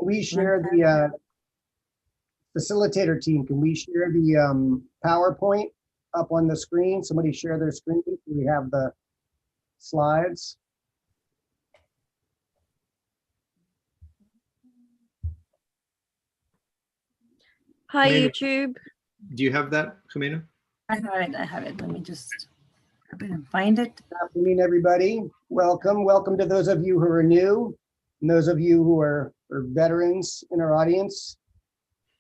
We share the facilitator team. Can we share the PowerPoint up on the screen? Somebody share their screen. We have the slides. Hi, Jimena, YouTube. do you have that, Jimena? I have it. Let me just find it. Good afternoon, everybody. Welcome. Welcome to those of you who are new and those of you who are veterans in our audience.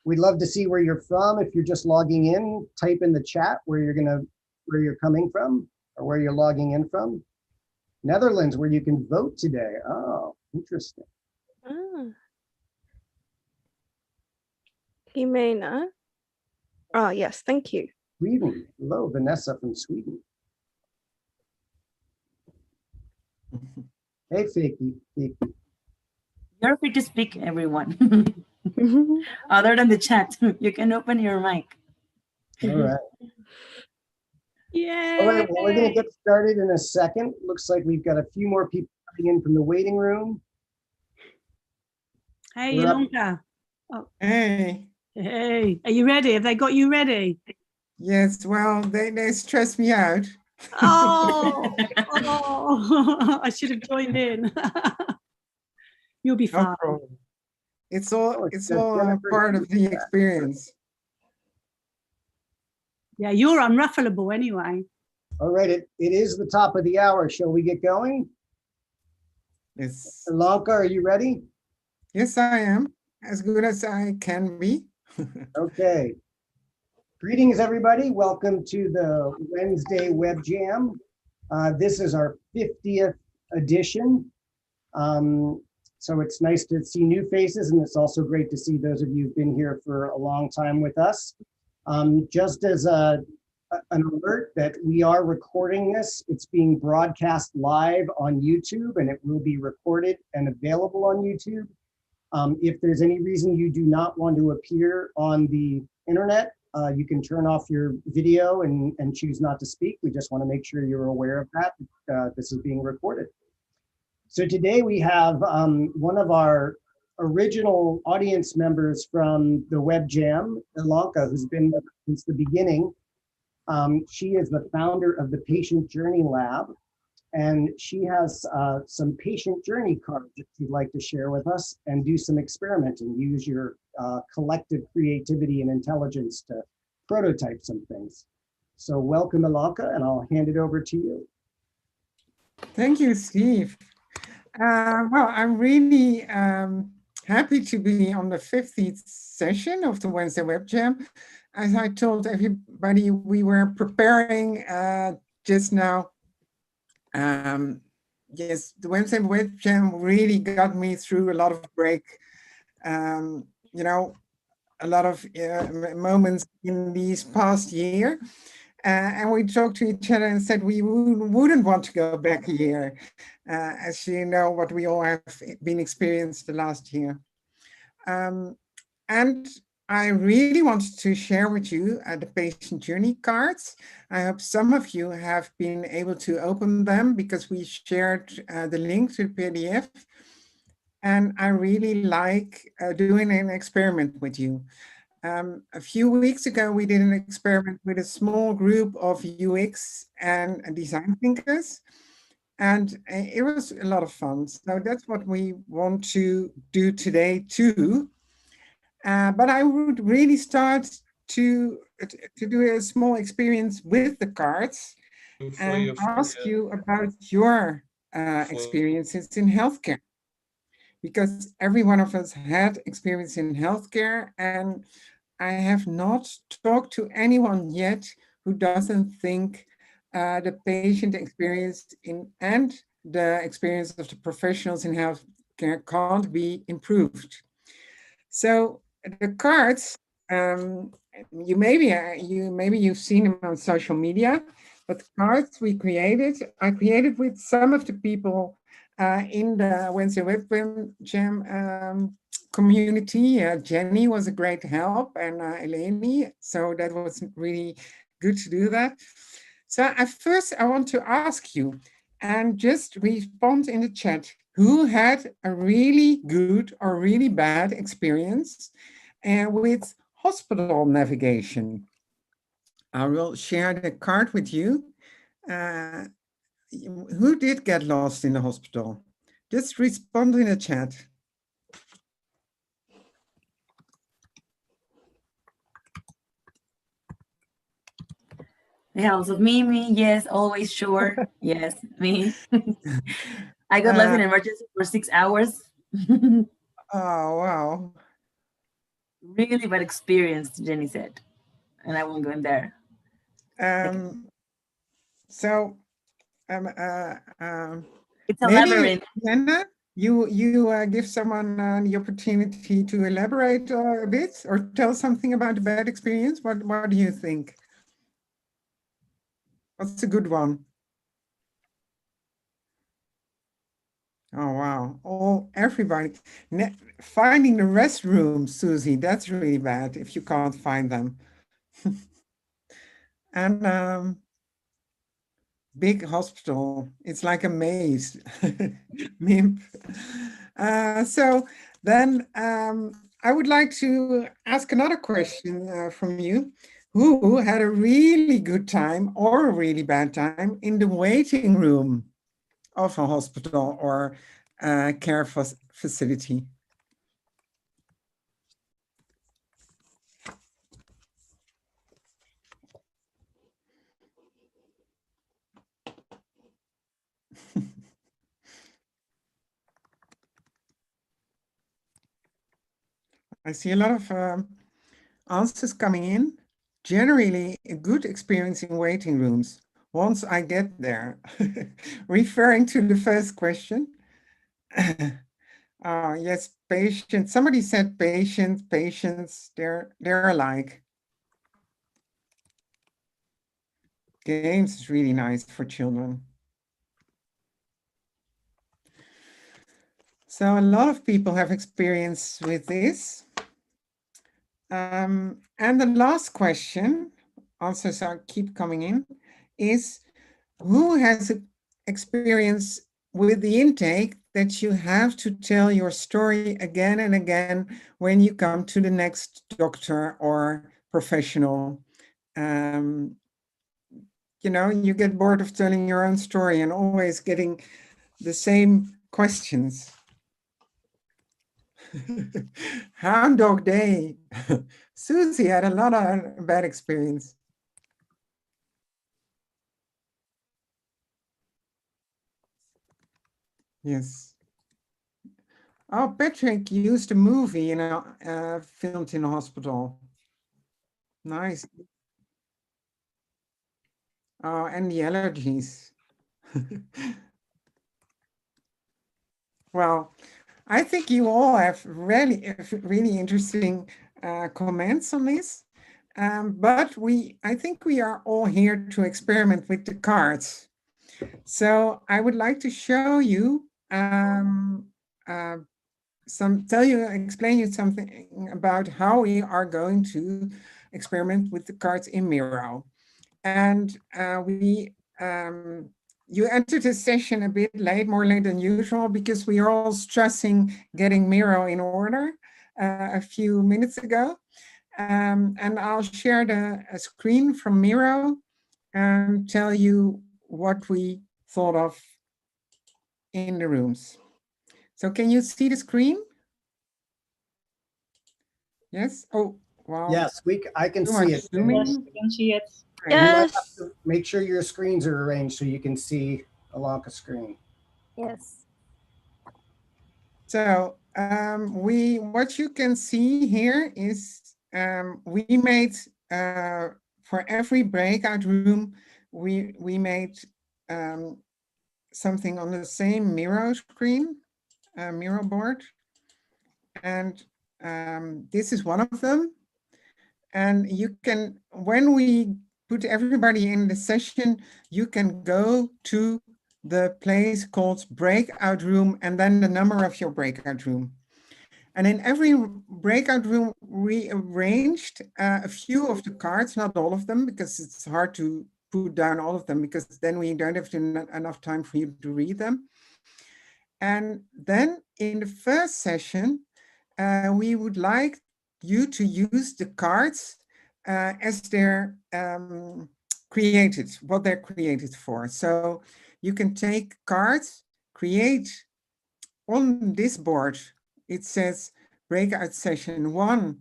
We'd love to see where you're from. If you're just logging in, type in the chat where you're coming from or where you're logging in from. Netherlands, where you can vote today. Oh, interesting. Jimena. Oh, yes, thank you. Sweden. Hello, Vanessa from Sweden. Hey, Fakey. You're free to speak, everyone. Other than the chat, you can open your mic. All right. Yay. All right, well, we're going to get started in a second. Looks like we've got a few more people coming in from the waiting room. Hey, Ilonka. Oh. Hey. Hey, are you ready? Have they got you ready? Yes, well, they stress me out. Oh, I should have joined in. You'll be fine. No problem. It's all part of the experience. Yeah, you're unruffleable anyway. All right, it is the top of the hour. Shall we get going? Yes. Ilonka, are you ready? Yes, I am. As good as I can be. Okay. Greetings, everybody. Welcome to the Wednesday Web Jam. This is our 50th edition. So it's nice to see new faces, and it's also great to see those of you who've been here for a long time with us. Just as an alert that we are recording this, it's being broadcast live on YouTube, and it will be recorded and available on YouTube. If there's any reason you do not want to appear on the internet, you can turn off your video and choose not to speak. We just want to make sure you're aware of that. This is being recorded. So today we have one of our original audience members from the Web Jam, Ilonka, who's been with us since the beginning. She is the founder of the Patient Journey Lab, and she has some patient journey cards that she'd like to share with us and do some experimenting, use your collective creativity and intelligence to prototype some things. So welcome, Ilonka, and I'll hand it over to you. Thank you, Steve. Well, I'm really happy to be on the 50th session of the Wednesday Web Jam. As I told everybody, we were preparing just now. Yes, the Wednesday Web Jam really got me through a lot of break, you know, a lot of moments in these past year. And we talked to each other and said we wouldn't want to go back a year, as you know, what we all have been experienced the last year. And I really wanted to share with you the patient journey cards. I hope some of you have been able to open them because we shared the link to the PDF. And I really like doing an experiment with you. A few weeks ago, we did an experiment with a small group of UX and design thinkers, and it was a lot of fun. So that's what we want to do today too. But I would really start to do a small experience with the cards and ask you about your experiences in healthcare, because every one of us had experience in healthcare, and I have not talked to anyone yet who doesn't think the patient experience and the experience of the professionals in healthcare can't be improved. So the cards, maybe you've seen them on social media, but the cards I created with some of the people in the Wednesday Web Jam community. Jenny was a great help, and Eleni, so that was really good to do that. So at first I want to ask you, and just respond in the chat, who had a really good or really bad experience with hospital navigation. I will share the card with you. Who did get lost in the hospital? Just respond in the chat. The house of Mimi, yes, always sure. Yes, me. I got lost in emergency for 6 hours. Oh, wow. Really bad experience, Jenny said. And I won't go in there. So, it's a maybe, labyrinth. Lena, you give someone the opportunity to elaborate a bit or tell something about the bad experience. What do you think? What's a good one? Oh, wow. Everybody. Finding the restrooms, Susie, that's really bad if you can't find them. And big hospital, it's like a maze. MIMP. So then I would like to ask another question from you. Who had a really good time or a really bad time in the waiting room of a hospital or care facility? I see a lot of answers coming in. Generally, a good experience in waiting rooms once I get there. Referring to the first question. Yes, patient. Somebody said patients, they're alike. Games is really nice for children. So a lot of people have experience with this. And the last question, answers keep coming in, is who has experience with the intake that you have to tell your story again and again when you come to the next doctor or professional? You know, you get bored of telling your own story and always getting the same questions. Hound Dog Day. Susie had a lot of bad experience. Yes. Oh, Patrick used a movie, you know, filmed in a hospital. Nice. Oh, and the allergies. Well, I think you all have really interesting comments on this. But I think we are all here to experiment with the cards. So I would like to show you explain you something about how we are going to experiment with the cards in Miro. And you entered this session a bit late, more late than usual, because we are all stressing getting Miro in order a few minutes ago. And I'll share a screen from Miro and tell you what we thought of in the rooms. So can you see the screen? Yes? Oh, wow. Yes, I can see it. Yes, we can see it. You might have Yes. to make sure your screens are arranged so you can see Ilonka's screen. Yes. So what you can see here is we made for every breakout room, we made something on the same Miro screen, Miro board. And this is one of them. And you can, when we put everybody in the session, you can go to the place called breakout room and then the number of your breakout room. And in every breakout room, we arranged a few of the cards, not all of them, because it's hard to put down all of them, because then we don't have enough time for you to read them. And then in the first session, we would like you to use the cards as they're created, what they're created for. So you can take cards, create on this board, it says breakout session 1,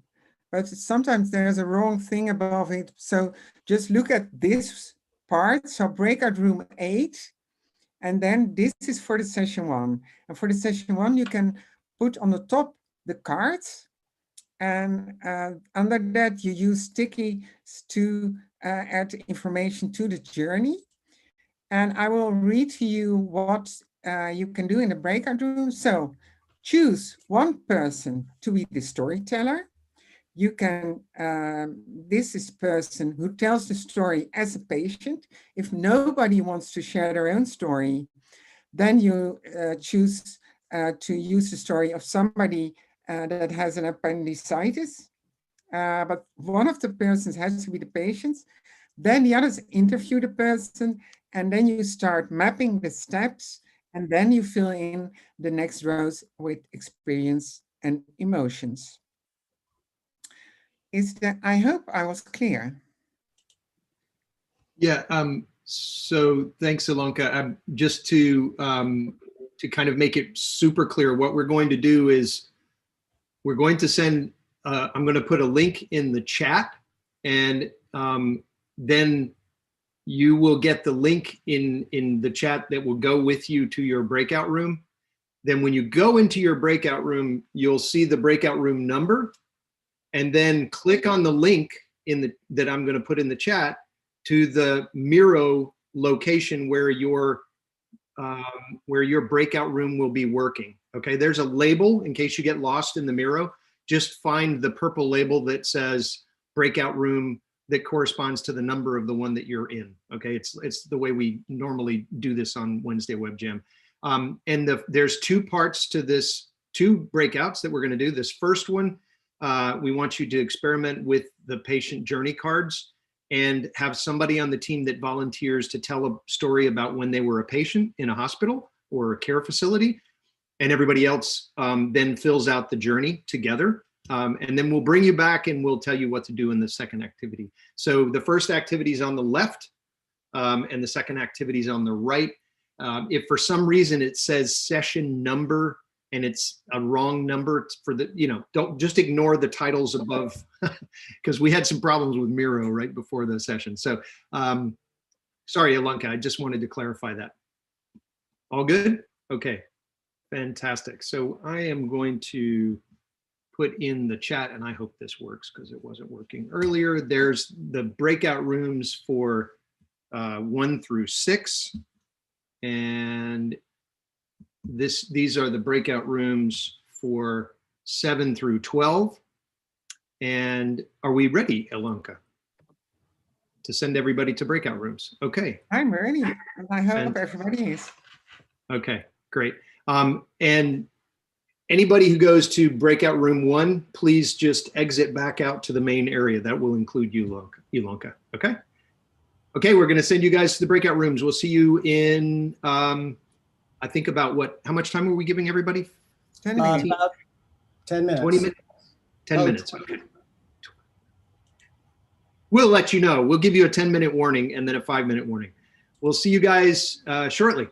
but sometimes there's a wrong thing above it. So just look at this part. So breakout room 8, and then this is for the session 1. And for the session 1, you can put on the top the cards, and under that you use stickies to add information to the journey. And I will read to you what you can do in the breakout room. So choose one person to be the storyteller. You can, this is person who tells the story as a patient. If nobody wants to share their own story, then you choose to use the story of somebody that has an appendicitis. But one of the persons has to be the patient. Then the others interview the person, and then you start mapping the steps, and then you fill in the next rows with experience and emotions. I hope I was clear. Yeah. So thanks, Ilonka. Just to kind of make it super clear, what we're going to do is we're going to send. I'm going to put a link in the chat, and then you will get the link in the chat that will go with you to your breakout room. Then when you go into your breakout room, you'll see the breakout room number, and then click on the link that I'm going to put in the chat to the Miro location where your breakout room will be working. Okay, there's a label in case you get lost in the Miro. Just find the purple label that says breakout room that corresponds to the number of the one that you're in. Okay, it's the way we normally do this on Wednesday Web Jam. And there's two parts to this, two breakouts that we're going to do. This first one, we want you to experiment with the patient journey cards and have somebody on the team that volunteers to tell a story about when they were a patient in a hospital or a care facility. And everybody else then fills out the journey together. And then we'll bring you back and we'll tell you what to do in the second activity. So the first activity is on the left and the second activity is on the right. If for some reason it says session number and it's a wrong number for the, don't just ignore the titles above because we had some problems with Miro right before the session. So sorry, Ilonka, I just wanted to clarify that. All good? Okay, fantastic. So I am going to put in the chat, and I hope this works because it wasn't working earlier. There's the breakout rooms for 1 through 6. And these are the breakout rooms for 7 through 12. And are we ready, Ilonka, to send everybody to breakout rooms? Okay. I'm ready. I hope everybody is. Okay, great. And anybody who goes to breakout room 1, please just exit back out to the main area. That will include you, Ilonka. Okay? Okay, we're going to send you guys to the breakout rooms. We'll see you in, I think about how much time are we giving everybody? 10 minutes. About 10 minutes. 20 minutes? 10 Oh, minutes, okay. We'll let you know. We'll give you a 10-minute warning and then a 5-minute warning. We'll see you guys shortly.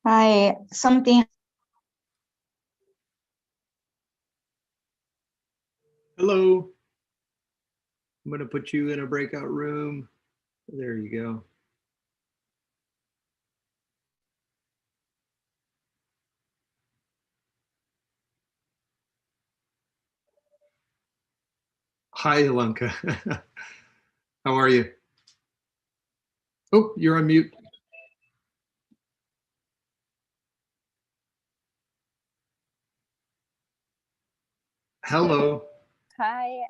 Hi, something. Hello. I'm going to put you in a breakout room. There you go. Hi, Ilonka. How are you? Oh, you're on mute. Hello. Hi,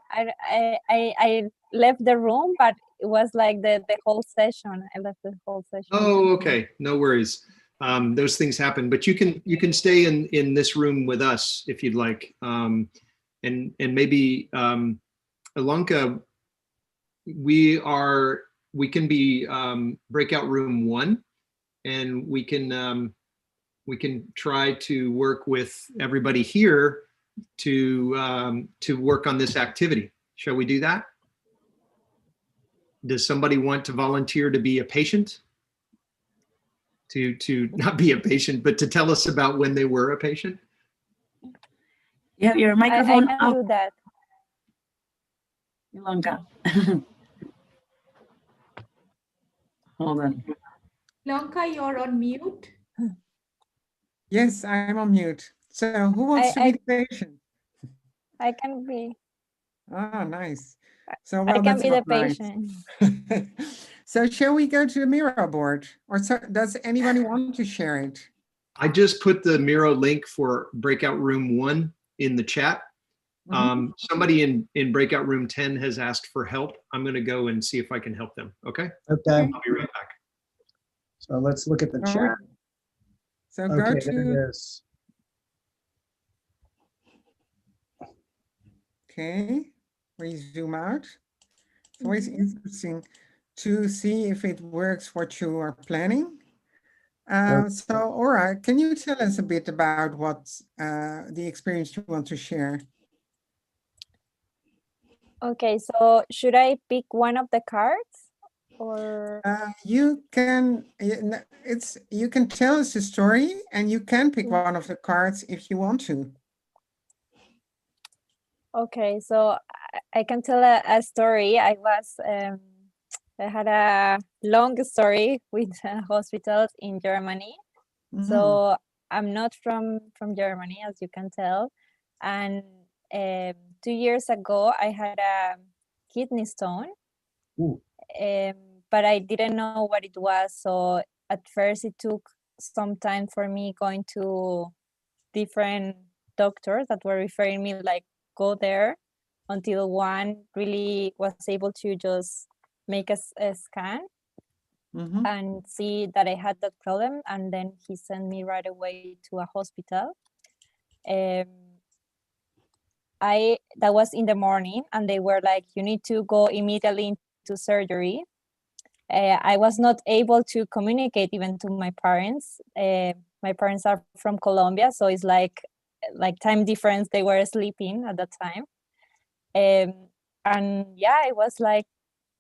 I left the room, but it was like the whole session. I left the whole session. Oh, okay. No worries. Those things happen, but you can stay in this room with us if you'd like. And maybe Ilonka, we can be breakout room 1, and we can try to work with everybody here to work on this activity. Shall we do that? Does somebody want to volunteer to be a patient? To not be a patient, but to tell us about when they were a patient? You have your I microphone can up, do that. Ilonka. Hold on. Ilonka, you're on mute. Yes, I'm on mute. So who wants to be the patient? I can be. Ah, nice. So, I well, can that's be the not nice. patient. So shall we go to the Miro board? Or does anybody want to share it? I just put the Miro link for breakout room 1 in the chat. Somebody in breakout room 10 has asked for help. I'm going to go and see if I can help them. Okay. Okay, I'll be right back. so let's look at the All chat. right. So go Okay, there to, it is. okay, we zoom out. It's always interesting to see if it works what you are planning. So, Aura, can you tell us a bit about what the experience you want to share? Okay, so should I pick one of the cards or? You can you can tell us the story, and you can pick one of the cards if you want to. Okay, so I can tell a story. I had a long story with hospitals in Germany. So I'm not from Germany, as you can tell. And 2 years ago, I had a kidney stone, but I didn't know what it was. So at first, it took some time for me going to different doctors that were referring me like go there, until one really was able to just make a scan and see that I had that problem, and then he sent me right away to a hospital. That was in the morning, and they were like, you need to go immediately into surgery. I was not able to communicate even to my parents. My parents are from Colombia, so it's like time difference. They were sleeping at that time. And yeah, it was like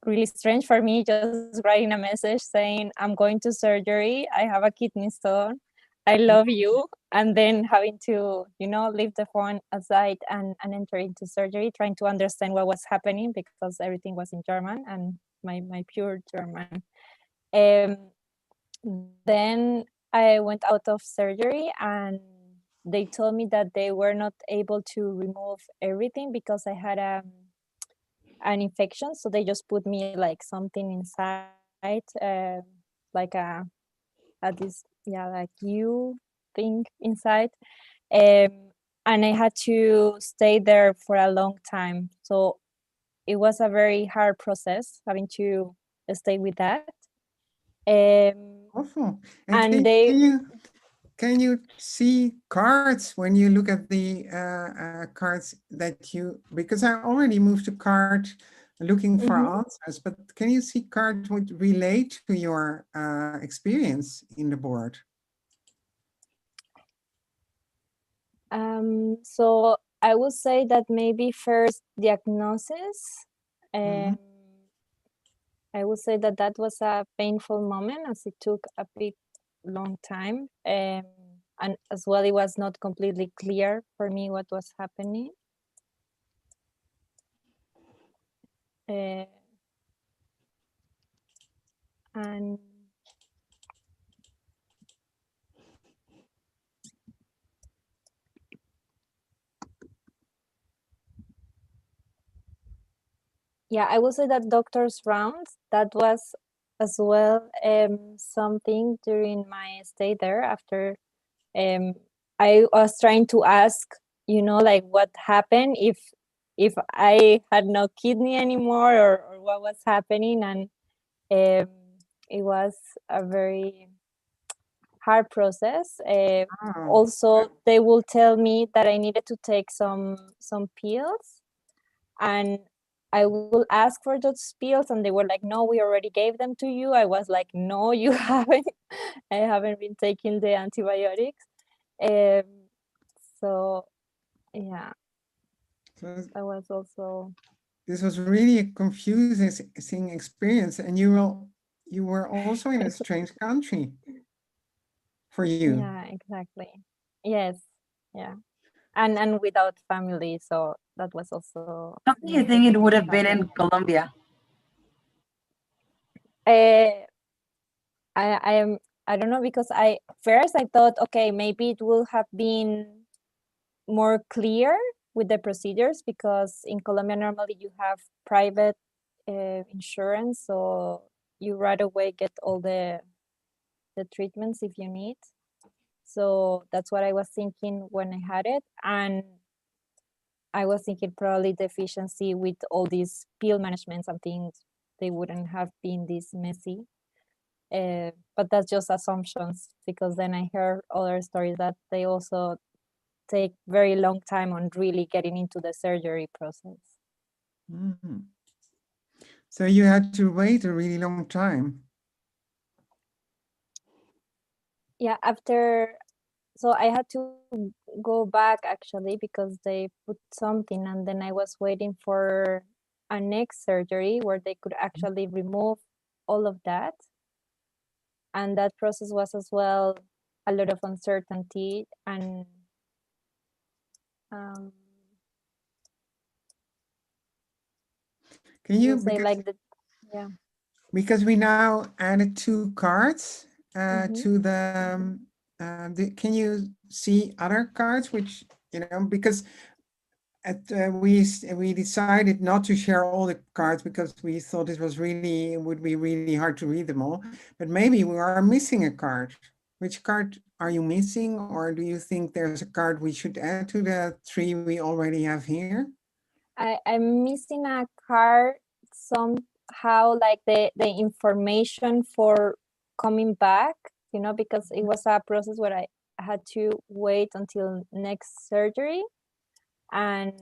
really strange for me just writing a message saying, I'm going to surgery, I have a kidney stone, I love you, and then having to, leave the phone aside and enter into surgery, trying to understand what was happening because everything was in German and my pure German. Then I went out of surgery, and they told me that they were not able to remove everything because I had an infection. So they just put me like something inside, like this, like you thing inside. And I had to stay there for a long time. So it was a very hard process having to stay with that. Awful. And can you see cards when you look at the cards that you, because I already moved to card looking for answers, but can you see cards would relate to your experience in the board? So I would say that maybe first diagnosis. I would say that was a painful moment, as it took a big long time, and as well it was not completely clear for me what was happening. And Yeah, I would say that doctor's rounds, that was as well something during my stay there. After I was trying to ask, like what happened if I had no kidney anymore, or what was happening. And it was a very hard process. Oh, Also, they will tell me that I needed to take some pills, and I will ask for those pills, and they were like, "No, we already gave them to you." I was like, "No, you haven't. I haven't been taking the antibiotics." Um, so yeah, so that was also this was really a confusing experience, and you were also in a strange country for you. yeah, exactly. Yes, yeah, and without family, so that was also How do you think it would have been in Colombia? Uh, I am I don't know, because I thought, okay, maybe it will have been more clear with the procedures, because in Colombia normally you have private insurance, so you right away get all the treatments if you need. So that's what I was thinking when I had it, and I was thinking probably deficiency with all these pill managements and things, they wouldn't have been this messy. But that's just assumptions, because then I heard other stories that they also take very long time on really getting into the surgery process. Mhm. So you had to wait a really long time. Yeah, so I had to go back actually, because they put something, and then I was waiting for a next surgery where they could actually remove all of that. And that process was as well a lot of uncertainty, and Can you, say like yeah. because we now added 2 cards Mhm. to can you see other cards, which, because we decided not to share all the cards because we thought it would be really hard to read them all, but maybe we are missing a card. Which card are you missing, or do you think there's a card we should add to the 3 we already have here? I'm missing a card somehow, like the information for coming back, because it was a process where I had to wait until next surgery, and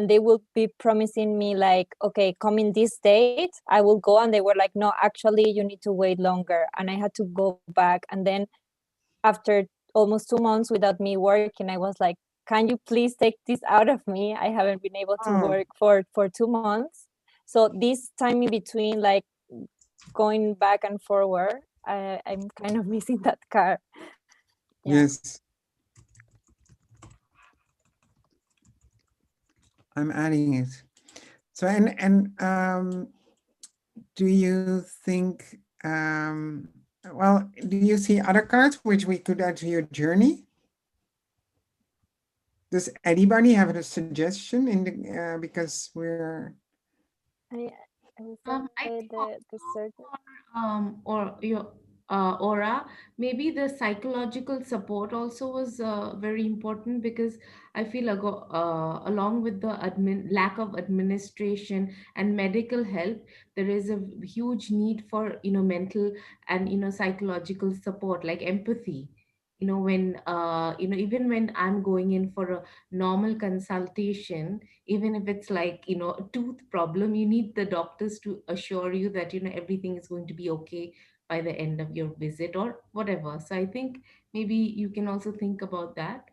they will be promising me like, okay, coming this date I will go, and they were like, no, actually you need to wait longer, and I had to go back. And then after almost 2 months without me working, I was like, can you please take this out of me? I haven't been able to work for 2 months. So this time in between, like going back and forward, I'm kind of missing that card. Yeah. Yes. I'm adding it. So, do you think, well, do you see other cards which we could add to your journey? Does anybody have a suggestion because we're... I I think the surgery. or your aura, maybe the psychological support also was very important, because I feel along with the lack of administration and medical help, there is a huge need for mental and psychological support, like empathy. When even when I'm going in for a normal consultation, even if it's like a tooth problem, you need the doctors to assure you that everything is going to be okay by the end of your visit or whatever. So I think maybe you can also think about that.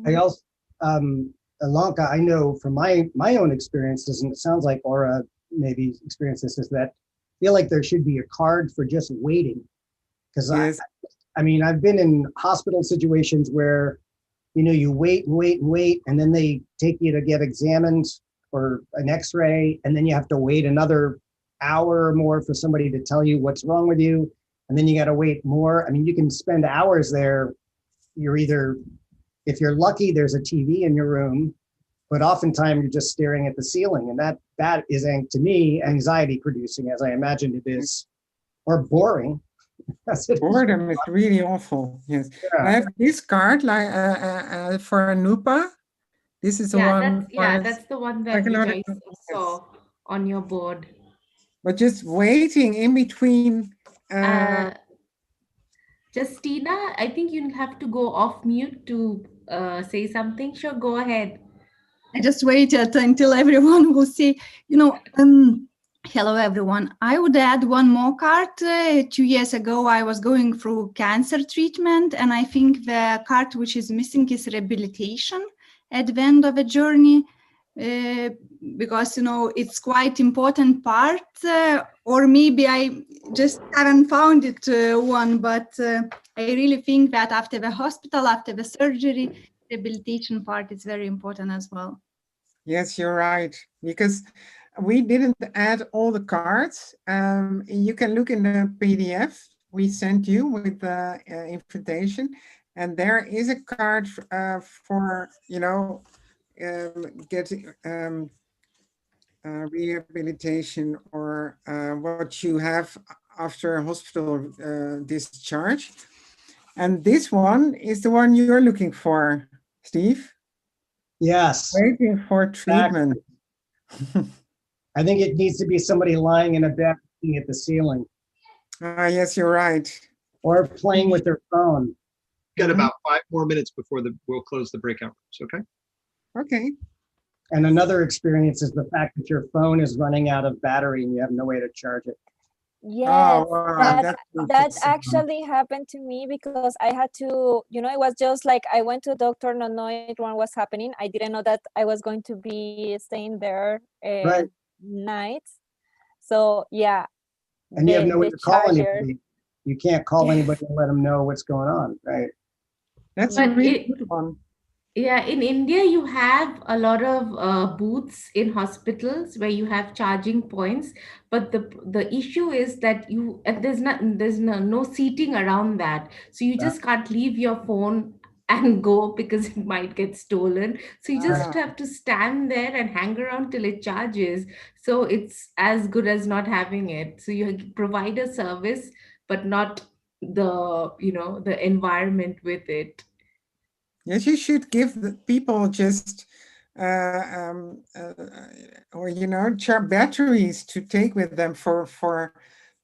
I Mhm. also, Ilonka, I know from my own experiences, and it sounds like Aura maybe experienced this, is that I feel like there should be a card for just waiting. Because Yes. I mean, I've been in hospital situations where, you wait and wait and wait, and then they take you to get examined for an x-ray, and then you have to wait another hour or more for somebody to tell you what's wrong with you. And then you got to wait more. I mean, you can spend hours there. You're either, if you're lucky, there's a TV in your room, but oftentimes you're just staring at the ceiling, and that is, to me, anxiety producing, as I imagine it is, or boring. As it is. Boredom is really awful. Yes. Yeah. I have this card like for a NUPA. This is the one. That's the one that which I saw on your board. But just waiting in between. Justina, I think you have to go off mute to say something. Sure, go ahead. I just waited until everyone will see, hello everyone. I would add one more card. 2 years ago, I was going through cancer treatment, and I think the card which is missing is rehabilitation at the end of a journey, because, it's quite important part, or maybe I just haven't found it one, but I really think that after the hospital, after the surgery, rehabilitation part is very important as well. Yes, you're right, because we didn't add all the cards. You can look in the PDF we sent you with the invitation, and there is a card for, getting rehabilitation or what you have after hospital discharge. And this one is the one you're looking for, Steve. Yes. Waiting for treatment. I think it needs to be somebody lying in a bed looking at the ceiling. Yes, you're right. Or playing with their phone. Got about 5 more minutes before we'll close the breakout rooms, okay? Okay. And another experience is the fact that your phone is running out of battery and you have no way to charge it. Yes, wow, that actually happened to me, because I had to, it was just like I went to a doctor not knowing what was happening. I didn't know that I was going to be staying there nights. So yeah. And you have no way to call anybody. You can't call anybody and let them know what's going on, right? That's a really good one. Yeah, in India, you have a lot of booths in hospitals where you have charging points, but the issue is that there's no seating around that, so you just can't leave your phone and go because it might get stolen. So you just have to stand there and hang around till it charges. So it's as good as not having it. So you provide a service, but not the environment with it. Yes, you should give the people just, batteries to take with them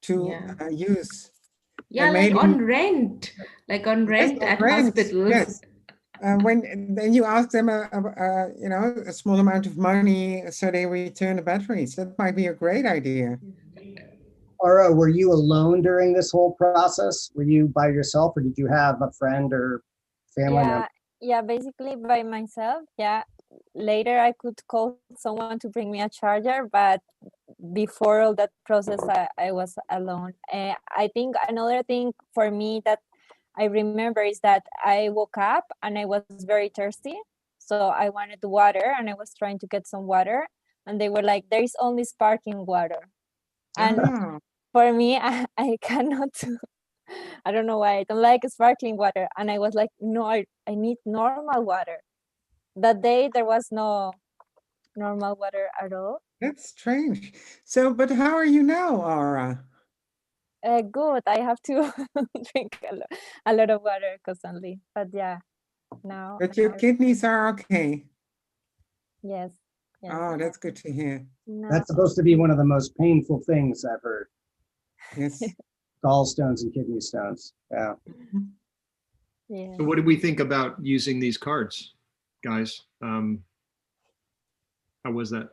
to use. Yeah, like on rent at hospitals. Yes. Then you ask them a small amount of money so they return the batteries. That might be a great idea. Aura, were you alone during this whole process? Were you by yourself, or did you have a friend or family member? Yeah, basically by myself. Yeah. Later I could call someone to bring me a charger, but before all that process, I was alone. I think another thing for me that I remember is that I woke up and I was very thirsty. So I wanted water and I was trying to get some water, and they were like, there is only sparkling water. And for me, I cannot I don't know why I don't like sparkling water. And I was like, no, I need normal water. That day there was no normal water at all. That's strange. So, but how are you now, Aura? Good. I have to drink a lot of water constantly. But yeah, now. But your kidneys are okay. Yes. Oh, that's good to hear. No. That's supposed to be one of the most painful things I've heard. Yes. Gallstones and kidney stones. Yeah. Yeah. So what did we think about using these cards, guys? How was that?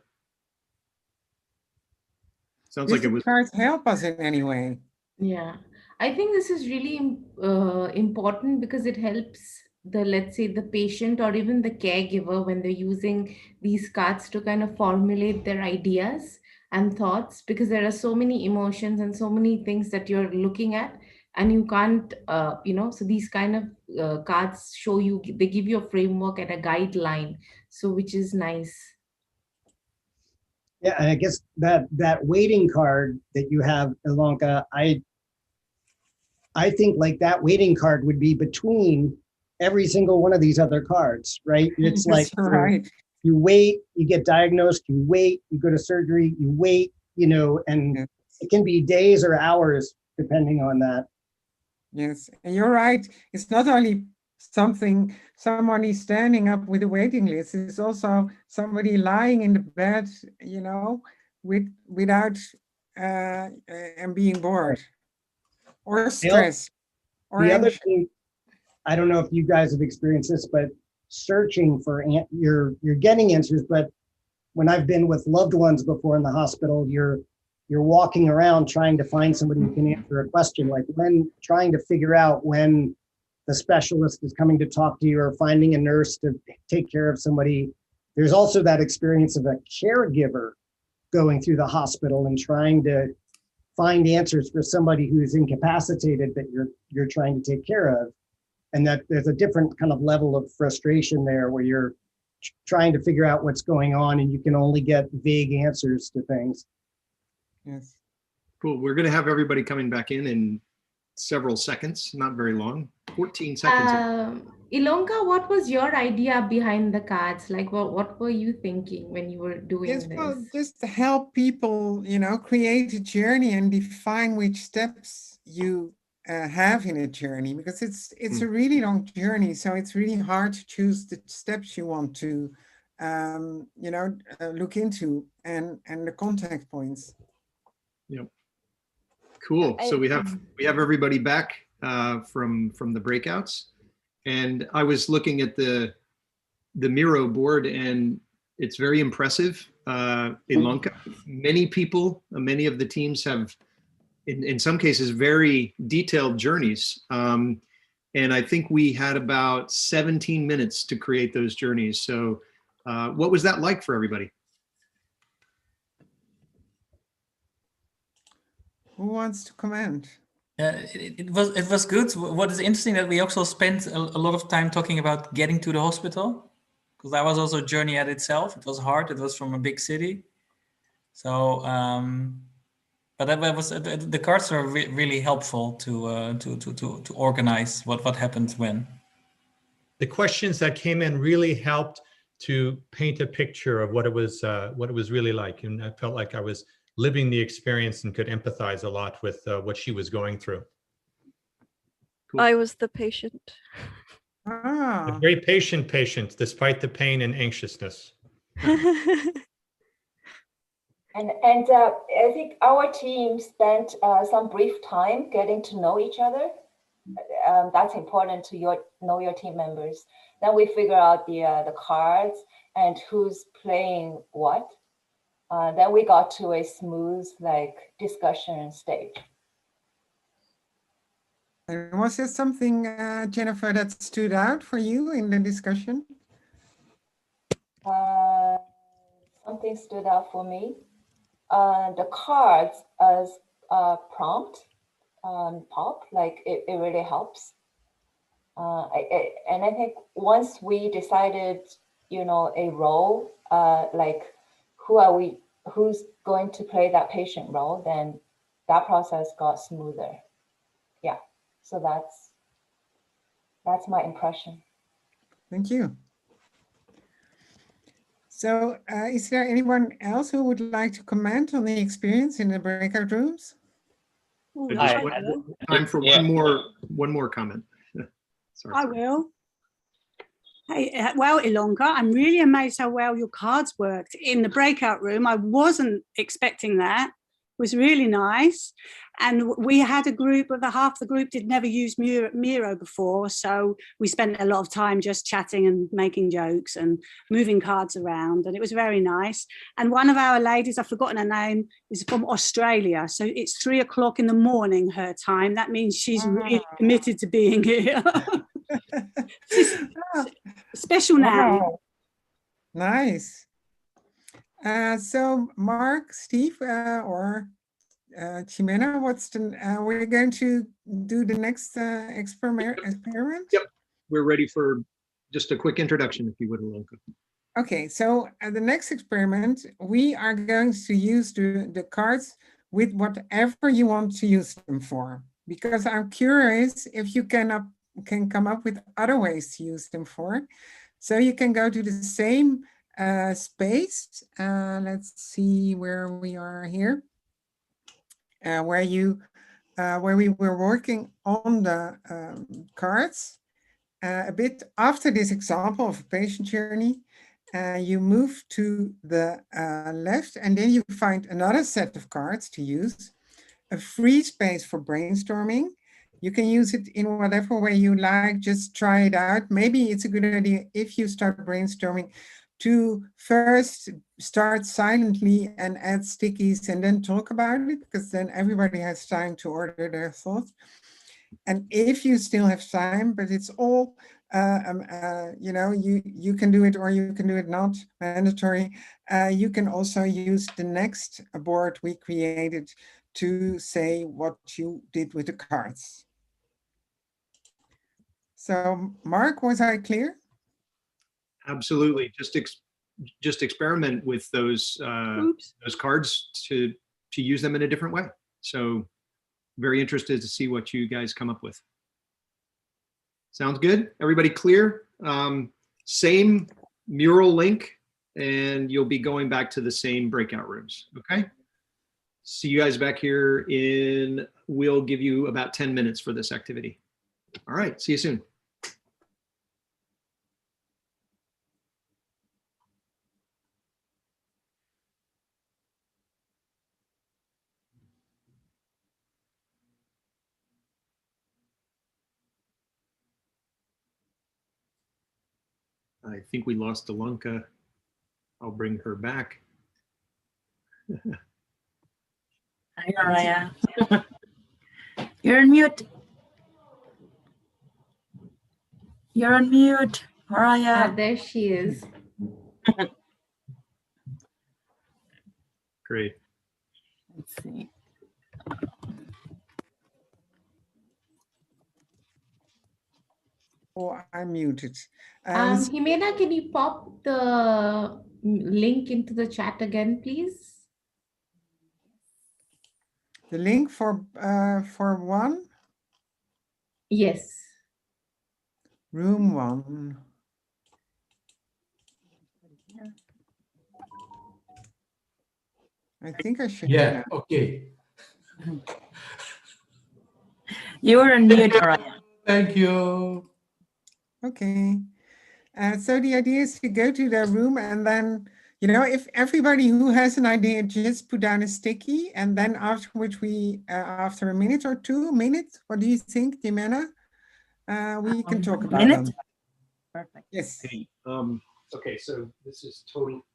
Sounds like it was. Cards help us in any way. Yeah, I think this is really important because it helps let's say the patient or even the caregiver when they're using these cards to kind of formulate their ideas and thoughts, because there are so many emotions and so many things that you're looking at, and you can't so these kind of cards show you, they give you a framework and a guideline, so which is nice. Yeah, and I guess that waiting card that you have, Ilonka, I think like that waiting card would be between every single one of these other cards, right? It's like right. you wait, you get diagnosed, you wait, you go to surgery, you wait, and it can be days or hours depending on that. Yes, and you're right. It's not only someone is standing up with a waiting list. It's also somebody lying in the bed, without and being bored or stressed or The other anxious. thing, I don't know if you guys have experienced this, but searching for you're getting answers, but when I've been with loved ones before in the hospital, you're walking around trying to find somebody who can answer a question, like trying to figure out when the specialist is coming to talk to you or finding a nurse to take care of somebody. There's also that experience of a caregiver going through the hospital and trying to find answers for somebody who's incapacitated that you're trying to take care of. And that there's a different kind of level of frustration there where you're trying to figure out what's going on and you can only get vague answers to things. Yes. Cool. We're going to have everybody coming back in several seconds, not very long, 14 seconds. Ilonka, what was your idea behind the cards? Like, what were you thinking when you were doing Yes, this? well, just to help people, create a journey and define which steps you have in a journey, because it's a really long journey. So it's really hard to choose the steps you want to, look into and the contact points. Yep. Cool. So we have everybody back from the breakouts, and I was looking at the Miro board, and it's very impressive. Ilonka, many of the teams have, in some cases, very detailed journeys. And I think we had about 17 minutes to create those journeys. So what was that like for everybody? Who wants to comment? It was good. What is interesting that we also spent a lot of time talking about getting to the hospital, because that was also a journey at itself. It was hard. It was from a big city. So, but that was the cards are really helpful to organize what happens when. The questions that came in really helped to paint a picture of what it was really like, and I felt like I was living the experience and could empathize a lot with what she was going through. Cool. I was the patient. A very patient patient, despite the pain and anxiousness. And I think our team spent some brief time getting to know each other. That's important to know your team members. Then we figure out the cards and who's playing what. Then we got to a smooth discussion stage. And was there something, Jennifer, that stood out for you in the discussion? Something stood out for me. The cards as prompt pop, it really helps. And I think once we decided, a role, who's going to play that patient role, then that process got smoother. Yeah, so that's my impression. Thank you. So is there anyone else who would like to comment on the experience in the breakout rooms? Time for one more comment. Sorry. I will. Hey, well, Ilonka, I'm really amazed how well your cards worked in the breakout room. I wasn't expecting that. It was really nice. And we had a group, but half the group did never use Miro before. So we spent a lot of time just chatting and making jokes and moving cards around. And it was very nice. And one of our ladies, I've forgotten her name, is from Australia. So it's 3 o'clock in the morning, her time. That means she's really committed to being here. Special name. Nice. So Mark, Steve, or Ximena, we're going to do the next experiment? Yep, we're ready for just a quick introduction, if you would, Ilonka. Okay, so the next experiment, we are going to use the cards with whatever you want to use them for, because I'm curious if you can come up with other ways to use them for. So you can go to the same space. Let's see where we are here. Where we were working on the cards. A bit after this example of a patient journey, you move to the left, and then you find another set of cards to use, a free space for brainstorming. You can use it in whatever way you like, just try it out. Maybe it's a good idea if you start brainstorming to first start silently and add stickies and then talk about it, because then everybody has time to order their thoughts. And if you still have time, but it's all, you know, you can do it or you can do it not mandatory. You can also use the next board we created to say what you did with the cards. So Mark, was I clear? Absolutely. Just experiment with those cards to use them in a different way. So very interested to see what you guys come up with. Sounds good? Everybody clear? Same mural link, and you'll be going back to the same breakout rooms, okay? See you guys back here we'll give you about 10 minutes for this activity. All right, see you soon. I think we lost Ilonka. I'll bring her back. Hi, Araya. You're on mute. You're on mute, Araya. There she is. Great. Let's see. Oh, I'm muted. Jimena, can you pop the link into the chat again, please? The link for one? Yes. Room 1. I think I should. Yeah, okay. You're on mute, Araya. Thank you. Okay. So the idea is to go to the room and then, you know, if everybody who has an idea just put down a sticky, and then after which we, after a minute or 2 minutes, what do you think, Jimena? We can talk about minute? them. Perfect. Yes. Hey, okay, so this is total.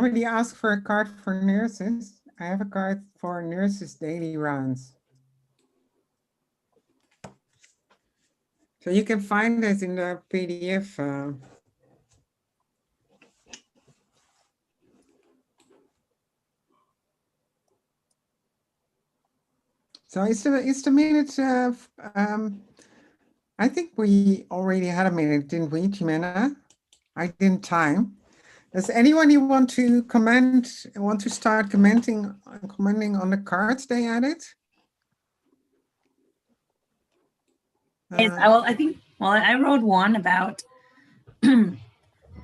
already asked for a card for nurses. I have a card for nurses' daily rounds. So you can find it in the PDF. So is the minute? I think we already had a minute, didn't we, Jimena? I didn't time. Does anyone you want to comment? Want to start commenting on the cards they added? Yes, I think. Well, I wrote one about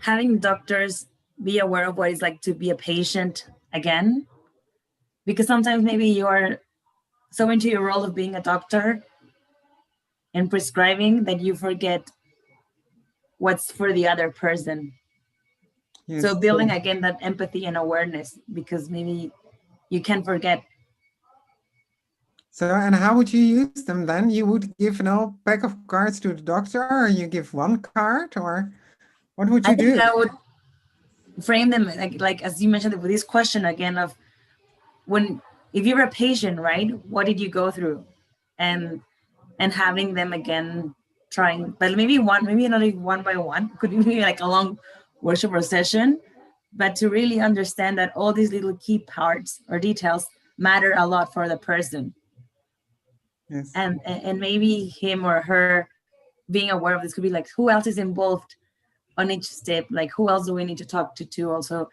having doctors be aware of what it's like to be a patient again, because sometimes maybe you're so into your role of being a doctor and prescribing that you forget what's for the other person. Yes. So building again that empathy and awareness, because maybe you can forget. So, and how would you use them then? You would give a pack of cards to the doctor, or you give one card, or what would you do? I think I would frame them like as you mentioned with this question again of if you're a patient, right? What did you go through? And having them again trying, but maybe not one by one, could be like a long workshop or session, but to really understand that all these little key parts or details matter a lot for the person. Yes. And maybe him or her being aware of this could be like, who else is involved on each step? Like, who else do we need to talk to also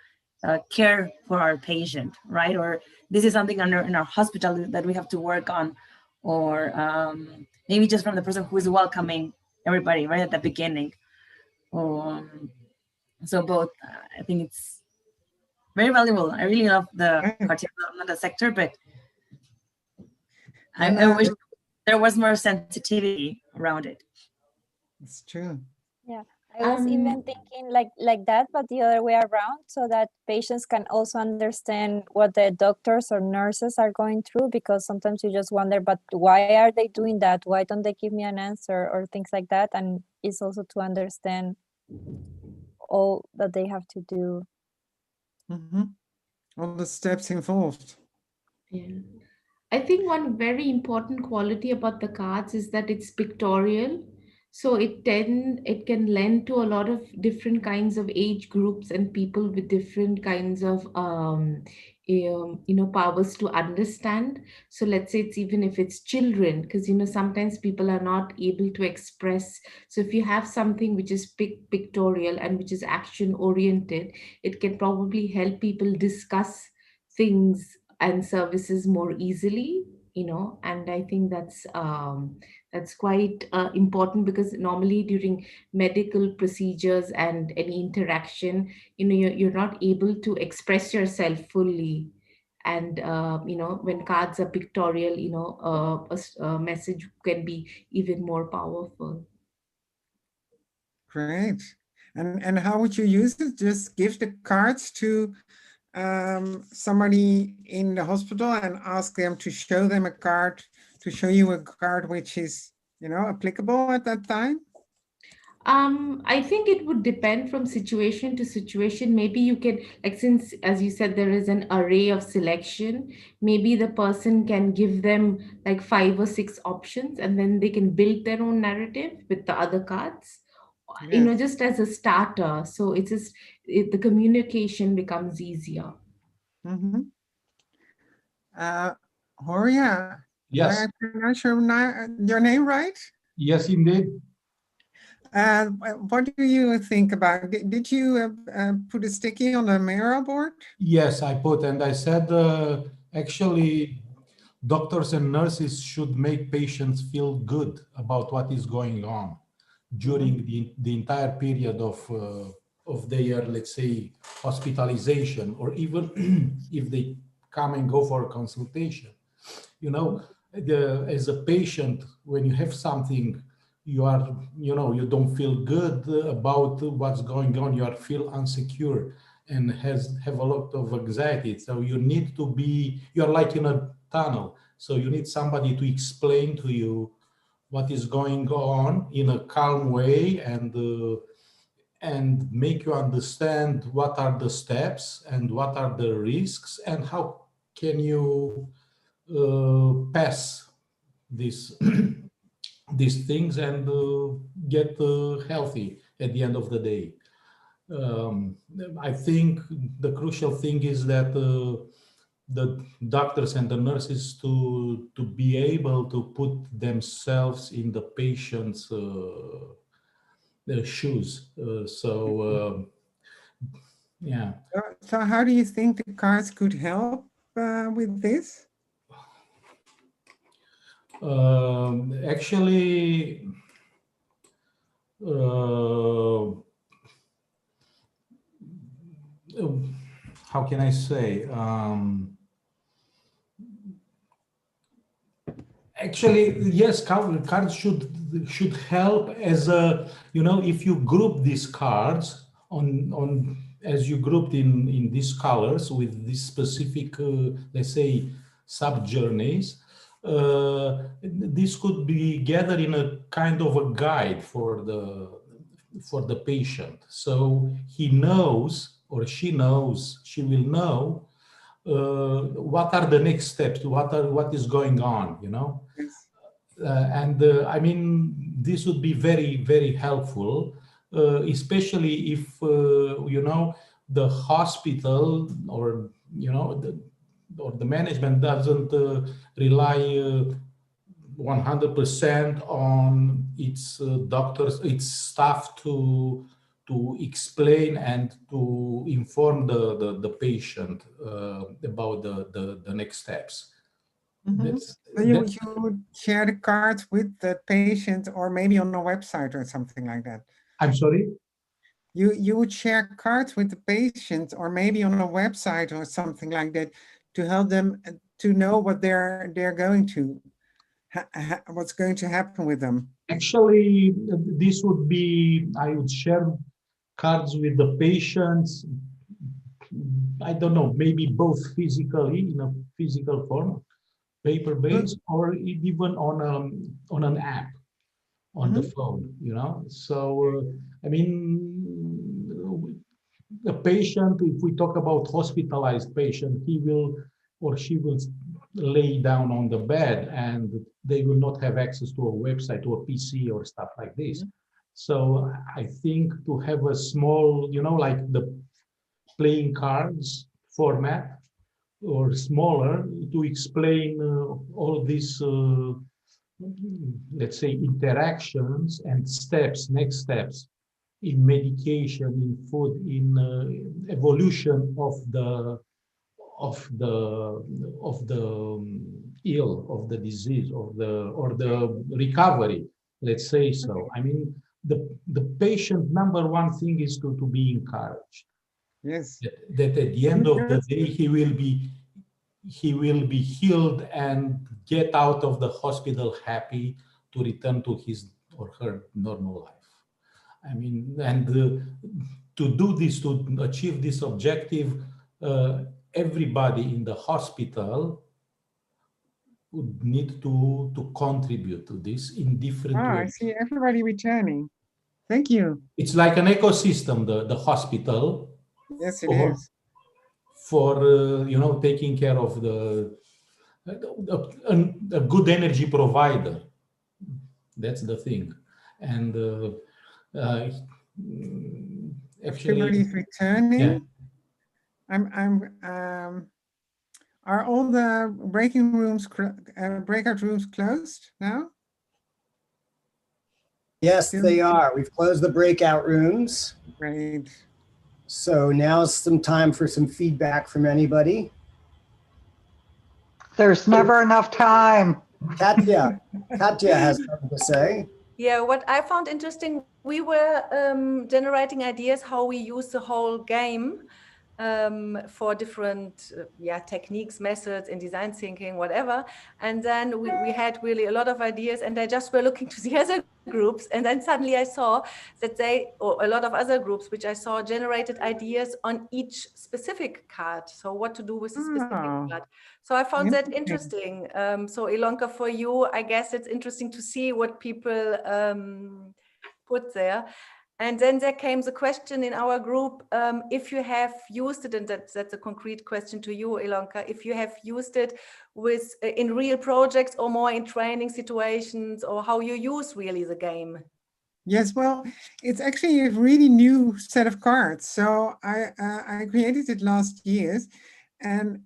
care for our patient, right? Or this is something in our hospital that we have to work on, or maybe just from the person who is welcoming everybody right at the beginning. So both, I think it's very valuable. I really love the particular sector, but I wish there was more sensitivity around it. It's true. Yeah, I was even thinking like that, but the other way around, so that patients can also understand what the doctors or nurses are going through, because sometimes you just wonder, but why are they doing that? Why don't they give me an answer or things like that? And it's also to understand all that they have to do. Mm-hmm. All the steps involved. Yeah. I think one very important quality about the cards is that it's pictorial. So it can lend to a lot of different kinds of age groups and people with different kinds of powers to understand. So let's say even if it's children, because sometimes people are not able to express. So if you have something which is pictorial and which is action oriented, it can probably help people discuss things and services more easily, and I think that's quite important, because normally during medical procedures and any interaction, you're not able to express yourself fully. And when cards are pictorial, a message can be even more powerful. Great. And how would you use it? Just give the cards to somebody in the hospital and ask them to show them a card, to show you a card which is, applicable at that time? I think it would depend from situation to situation. Maybe you can, since, as you said, there is an array of selection, maybe the person can give them like 5 or 6 options, and then they can build their own narrative with the other cards, Yes. just as a starter. So it's just, the communication becomes easier. Mm-hmm. Horia, Yes. did I pronounce your name right? Yes, indeed. What do you think about it? Did you put a sticky on the mirror board? Yes, I put, and I said, actually, doctors and nurses should make patients feel good about what is going on during the entire period of their, let's say, hospitalization, or even if they come and go for a consultation. As a patient, when you have something, you don't feel good about what's going on, you feel insecure and have a lot of anxiety. So you're like in a tunnel. So you need somebody to explain to you what is going on in a calm way, and and make you understand what are the steps and what are the risks and how can you pass these these things and get healthy at the end of the day. I think the crucial thing is that the doctors and the nurses to be able to put themselves in the patient's shoes. Yeah. So how do you think the cards could help with this? Actually, how can I say? Actually, yes, cards should help as a, you know, if you group these cards on as you grouped in these colors with these specific, let's say, sub journeys, this could be gathered in a kind of a guide for the patient. So he knows or she knows, she will know what are the next steps, what is going on, you know. Yes. I mean, this would be very, very helpful, especially if you know, the hospital or, you know, the management doesn't rely 100% on its doctors, its staff to explain and to inform the patient about the next steps. Mm-hmm. So you would share the cards with the patient or maybe on a website or something like that. I'm sorry? You would share cards with the patient or maybe on a website or something like that to help them to know what they're going to, what's going to happen with them. Actually, this would be, I would share cards with the patients, I don't know, maybe both physically, in a physical form, paper-based, or even on an app, on the phone, you know. So, I mean, the patient, if we talk about hospitalized patient, he will or she will lay down on the bed and they will not have access to a website or a PC or stuff like this. So I think to have a small, you know, like the playing cards format or smaller to explain all these, let's say, interactions and steps, next steps in medication, in food, in evolution of the ill, of the disease, or the recovery, let's say so. I mean, the patient, number one thing is to be encouraged. Yes. That at the end of the day, he will be healed and get out of the hospital happy to return to his or her normal life. I mean, and to do this, to achieve this objective, everybody in the hospital would need to contribute to this in different ways. I see everybody returning. Thank you. It's like an ecosystem, the hospital. Yes, it is. For you know, taking care of a good energy provider. That's the thing. And actually, everybody's returning. Yeah. Are all the breakout rooms closed now? Yes, they are. We've closed the breakout rooms. Great. So now's some time for some feedback from anybody. There's never enough time. Katya has something to say. Yeah, what I found interesting, we were generating ideas how we use the whole game for different techniques, methods in design thinking, whatever. And then we had really a lot of ideas, and I just were looking to the other groups, and then suddenly I saw that or a lot of other groups which I saw generated ideas on each specific card. So what to do with the specific card. So I found that interesting. So Ilonka, for you, I guess it's interesting to see what people put there. And then there came the question in our group, if you have used it, and that's a concrete question to you, Ilonka, if you have used it with in real projects or more in training situations, or how you use really the game. Yes, well, it's actually a really new set of cards. So I created it last year, and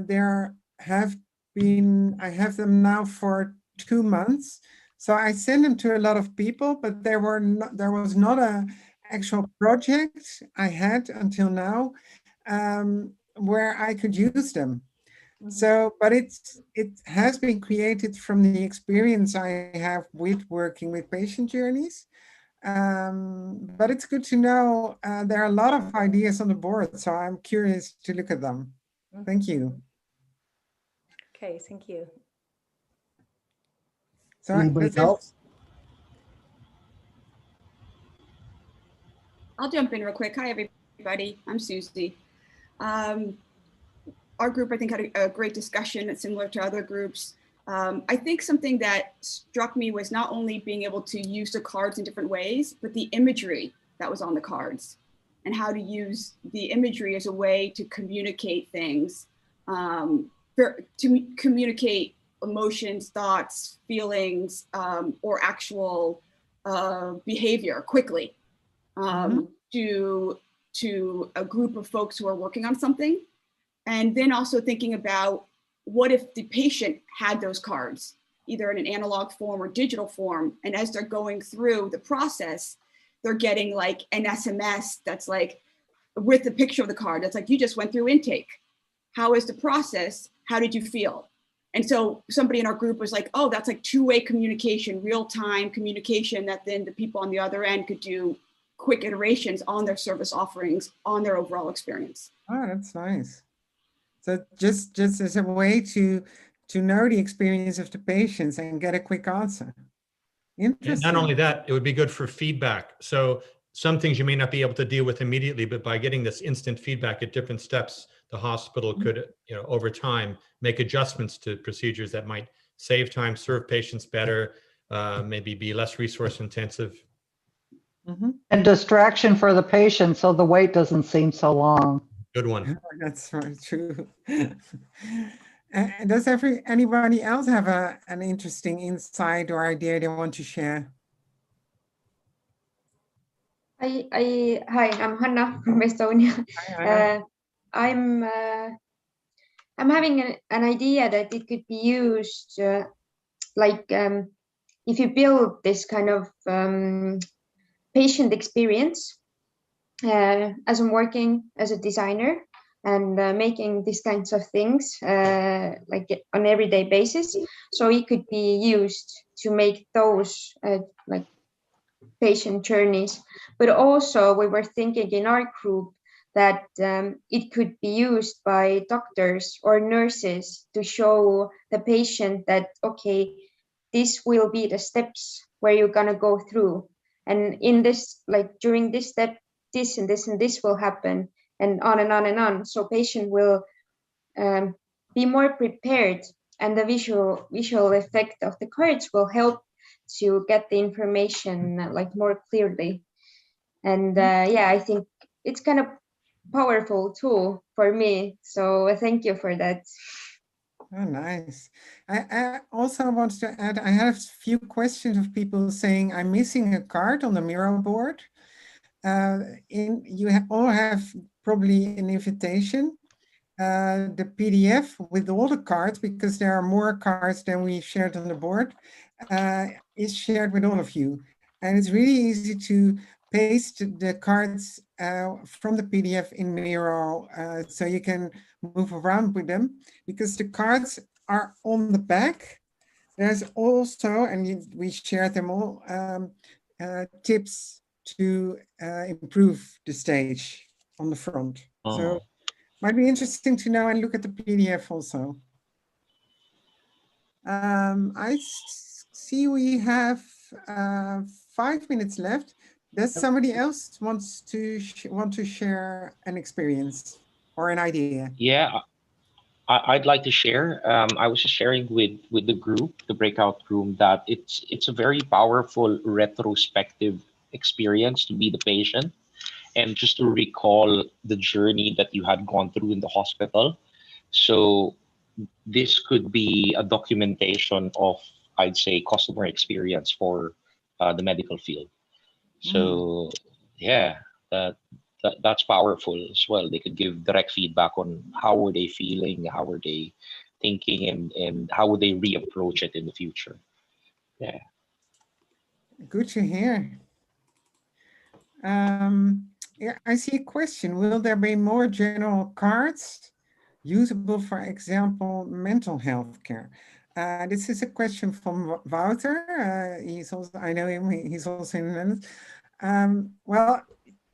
there have been, I have them now for 2 months. So I sent them to a lot of people, but there was not a actual project I had until now where I could use them. So, but it has been created from the experience I have with working with patient journeys. But it's good to know there are a lot of ideas on the board, so I'm curious to look at them. Thank you. Okay, thank you. So anybody else? I'll jump in real quick. Hi, everybody. I'm Susie. Our group, I think, had a great discussion that's similar to other groups. I think something that struck me was not only being able to use the cards in different ways, but the imagery that was on the cards and how to use the imagery as a way to communicate things, to communicate emotions, thoughts, feelings, or actual behavior quickly to a group of folks who are working on something. And then also thinking about what if the patient had those cards, either in an analog form or digital form, and as they're going through the process, they're getting like an SMS that's like with the picture of the card. That's like, you just went through intake. How is the process? How did you feel? And so somebody in our group was like, oh, that's like two-way communication, real-time communication that then the people on the other end could do quick iterations on their service offerings, on their overall experience. Oh, that's nice. So just as a way to know the experience of the patients and get a quick answer. Interesting. And not only that, it would be good for feedback. So some things you may not be able to deal with immediately, but by getting this instant feedback at different steps, the hospital could, over time, make adjustments to procedures that might save time, serve patients better, maybe be less resource intensive. And distraction for the patient, so the wait doesn't seem so long. Good one. That's very true. Does anybody else have an interesting insight or idea they want to share? Hi, I'm Hanna from Estonia. I'm having an idea that it could be used if you build this kind of patient experience as I'm working as a designer and making these kinds of things like on everyday basis. So it could be used to make those like patient journeys. But also we were thinking in our group that it could be used by doctors or nurses to show the patient that, okay, this will be the steps where you're gonna go through. And in this, like during this step, this and this and this will happen, and on and on and on. So patient will be more prepared, and the visual effect of the cards will help to get the information like more clearly. And yeah, I think it's kind of powerful tool for me. So thank you for that. Oh, nice. I also want to add, I have a few questions of people saying, I'm missing a card on the Miro board. You all have probably an invitation. The PDF with all the cards, because there are more cards than we shared on the board, is shared with all of you. And it's really easy to paste the cards from the PDF in Miro so you can move around with them, because the cards are on the back. There's also, and we shared them all, tips to improve the stage on the front. So might be interesting to know and look at the PDF also. I see we have 5 minutes left. Does somebody else want to share an experience or an idea? Yeah, I'd like to share. I was just sharing with the group, the breakout room, that it's a very powerful retrospective experience to be the patient and just to recall the journey that you had gone through in the hospital. So this could be a documentation of, I'd say, customer experience for the medical field. So yeah, that's powerful as well. They could give direct feedback on how were they feeling, how were they thinking, and how would they reapproach it in the future. Yeah. Good to hear. Yeah, I see a question. Will there be more general cards usable, for example, mental health care? This is a question from Wouter. He's also, I know him, he's also in the Netherlands. Well,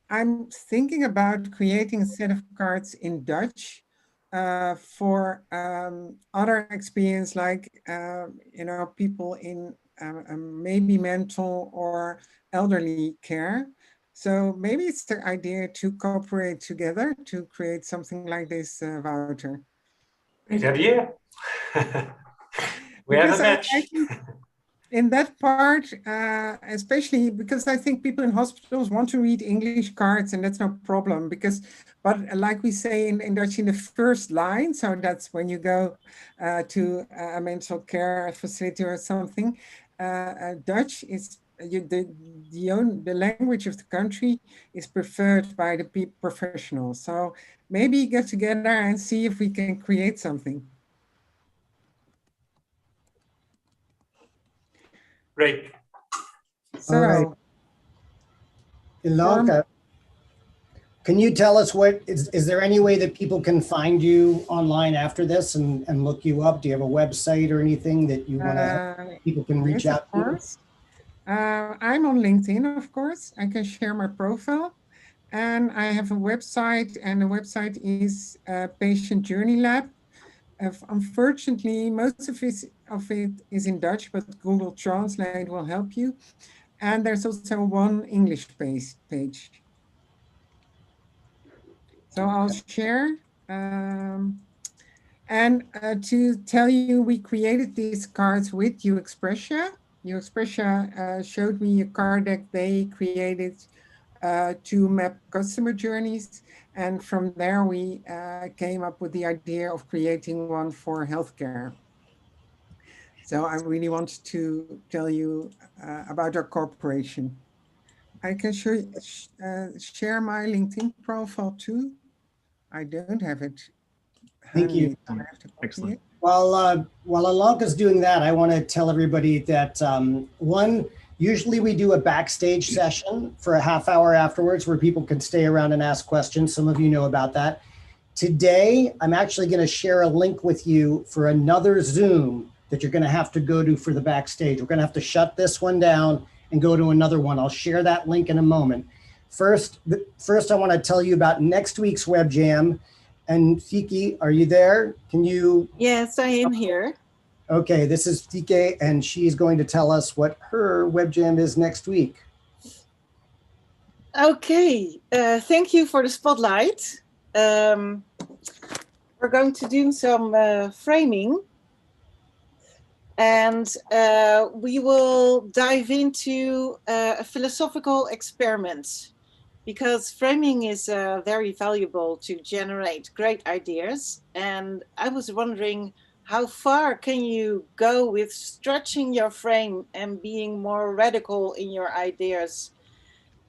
I'm thinking about creating a set of cards in Dutch for other experience, like, you know, people in maybe mental or elderly care. So maybe it's the idea to cooperate together to create something like this, Wouter. Great idea. We have a match. I think in that part, especially because I think people in hospitals want to read English cards, and that's no problem because, but like we say in Dutch, in the first line, so that's when you go to a mental care facility or something, Dutch is the language of the country is preferred by the professionals. So maybe get together and see if we can create something. Great. So, all right. Ilonka, can you tell us is there any way that people can find you online after this and look you up? Do you have a website or anything that you want to, people can reach out to? Of course. I'm on LinkedIn, of course. I can share my profile. And I have a website, and the website is Patient Journey Lab. Unfortunately, most of it is in Dutch, but Google Translate will help you. And there's also one English page. So I'll share. And to tell you, we created these cards with UXpressia. UXpressia showed me a card deck they created to map customer journeys. And from there, we came up with the idea of creating one for healthcare. So I really want to tell you about our cooperation. I can share my LinkedIn profile too. I don't have it. Thank you. Excellent. While Ilonka's doing that, I want to tell everybody that usually we do a backstage session for a half hour afterwards where people can stay around and ask questions. Some of you know about that. Today, I'm actually going to share a link with you for another Zoom that you're going to have to go to for the backstage. We're going to have to shut this one down and go to another one. I'll share that link in a moment. First, I want to tell you about next week's Web Jam. And Fiki, are you there? Can you? Yes, I am here. Okay, this is Fiki, and she's going to tell us what her Web Jam is next week. Okay, thank you for the spotlight. We're going to do some framing. And we will dive into a philosophical experiment, because framing is very valuable to generate great ideas. And I was wondering, how far can you go with stretching your frame and being more radical in your ideas?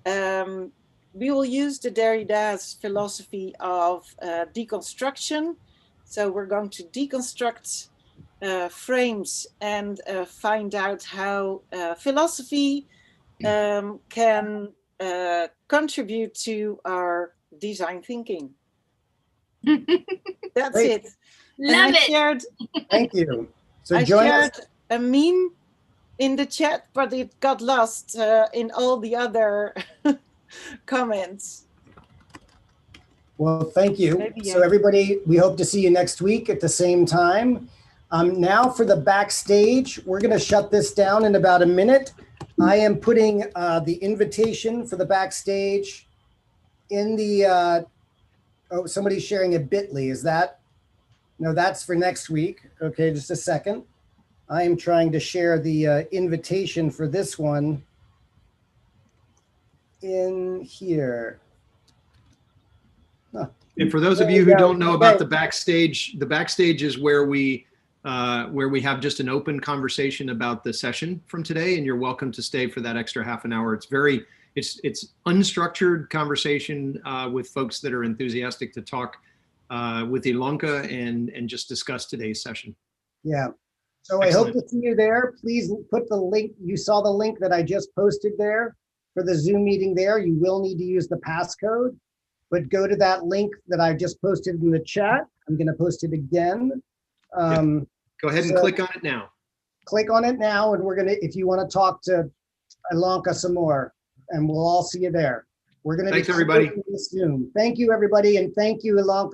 We will use the Derrida's philosophy of deconstruction. So we're going to deconstruct frames and find out how philosophy can contribute to our design thinking. That's Great. it. Love it. Shared, Thank you. So I join shared us. a meme in the chat, but it got lost in all the other comments. Well, thank you. So everybody, we hope to see you next week at the same time. Now for the backstage, we're going to shut this down in about a minute. I am putting the invitation for the backstage in the, oh, somebody's sharing a bit.ly. Is that? No, that's for next week. Okay, just a second. I am trying to share the invitation for this one. in here. And for those of There you we who go. don't know about Okay. the backstage is where we have just an open conversation about the session from today, and you're welcome to stay for that extra half an hour. It's unstructured conversation with folks that are enthusiastic to talk with Ilonka and just discuss today's session. Yeah. So I hope to see you there. Please put the link. You saw the link that I just posted there for the Zoom meeting there. You will need to use the passcode, but go to that link that I just posted in the chat. I'm going to post it again. Go ahead and click on it now. Click on it now, and we're going to, if you want to talk to Ilonka some more, and we'll all see you there. We're going to Thanks, everybody. Zoom. Thank you, everybody, and thank you, Ilonka.